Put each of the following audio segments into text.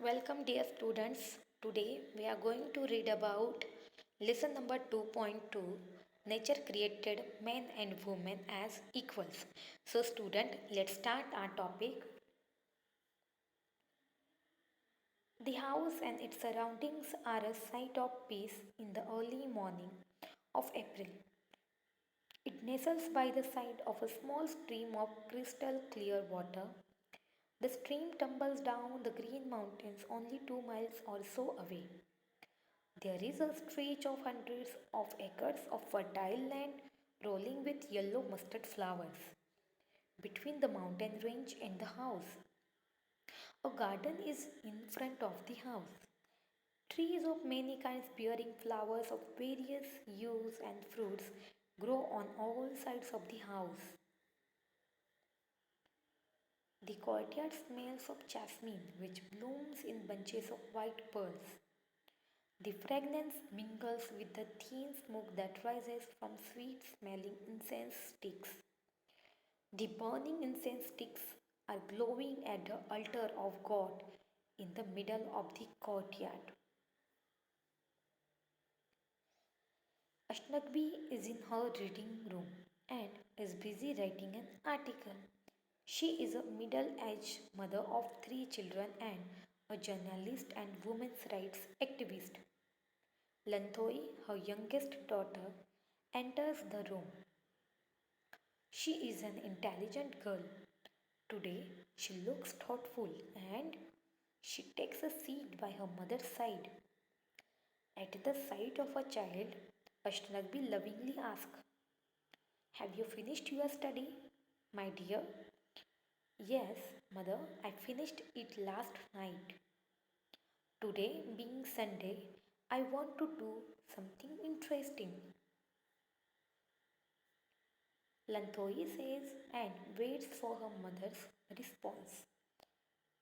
Welcome, dear students. Today we are going to read about lesson number 2.2. Nature created men and women as equals. So, student, let's start our topic. The house and its surroundings are a sight of peace in the early morning of April. It nestles by the side of a small stream of crystal clear water. The stream tumbles down the green mountains only 2 miles or so away. There is a stretch of hundreds of acres of fertile land rolling with yellow mustard flowers. Between the mountain range and the house, a garden is in front of the house. Trees of many kinds bearing flowers of various hues and fruits grow on all sides of the house. The courtyard smells of jasmine, which blooms in bunches of white pearls. The fragrance mingles with the thin smoke that rises from sweet smelling incense sticks. The burning incense sticks are glowing at the altar of God in the middle of the courtyard. Ashnagbi is in her reading room and is busy writing an article. She is a middle aged mother of three children and a journalist and women's rights activist. Lanthoi, her youngest daughter, enters the room. She is an intelligent girl. Today she looks thoughtful and she takes a seat by her mother's side. At the sight of a child, Ashnagbi lovingly asks, "Have you finished your study, my dear?" "Yes, mother, I finished it last night. Today, being Sunday, I want to do something interesting." Lanthoi says and waits for her mother's response.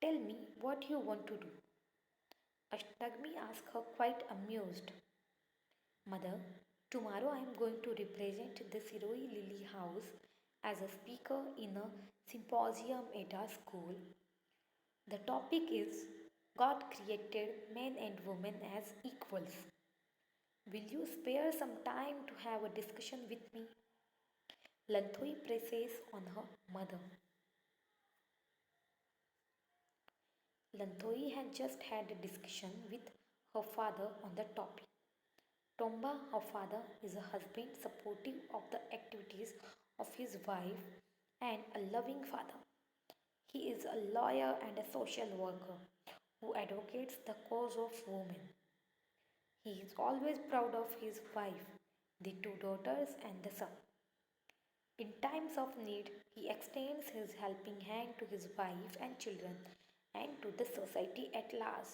"Tell me what you want to do." Ashtagmi asks her, quite amused. "Mother, tomorrow I am going to represent the Siroi Lily House as a speaker in a symposium at our school. The topic is God created men and women as equals. Will you spare some time to have a discussion with me?" Lanthoi presses on her mother. Lanthoi had just had a discussion with her father on the topic. Tomba, her father, is a husband supportive of the activities of his wife and a loving father. He is a lawyer and a social worker who advocates the cause of women. He is always proud of his wife, the two daughters, and the son. In times of need, he extends his helping hand to his wife and children and to the society at large.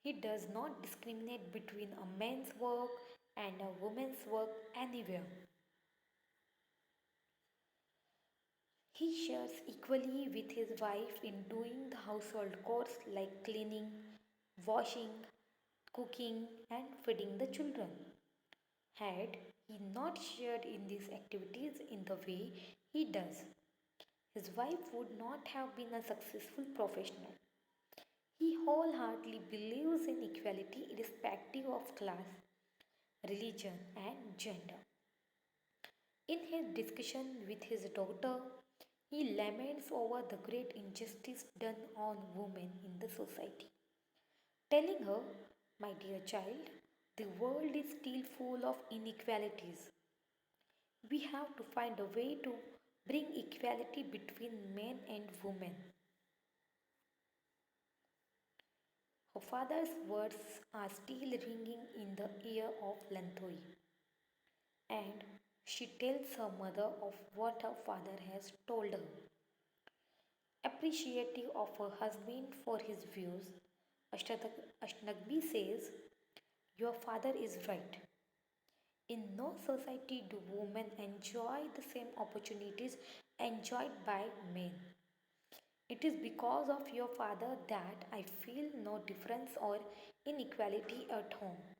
He does not discriminate between a man's work and a woman's work anywhere. He shares equally with his wife in doing the household chores like cleaning, washing, cooking, and feeding the children. Had he not shared in these activities in the way he does, his wife would not have been a successful professional. He wholeheartedly believes in equality irrespective of class, religion, and gender. In his discussion with his daughter, he laments over the great injustice done on women in the society, telling her, "My dear child, the world is still full of inequalities. We have to find a way to bring equality between men and women." Her father's words are still ringing in the ear of Lanthoi, and she tells her mother of what her father has told her. Appreciative of her husband for his views, Ashnagbi says, "Your father is right. In no society do women enjoy the same opportunities enjoyed by men. It is because of your father that I feel no difference or inequality at home.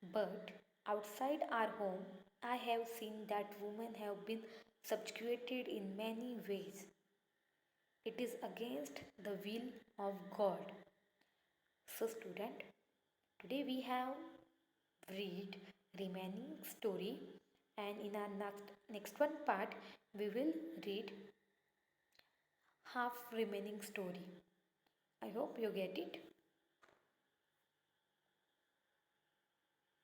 But outside our home, I have seen that women have been subjugated in many ways. It is against the will of God. So student, today we have read remaining story, and in our next one part we will read half remaining story. I hope you get it.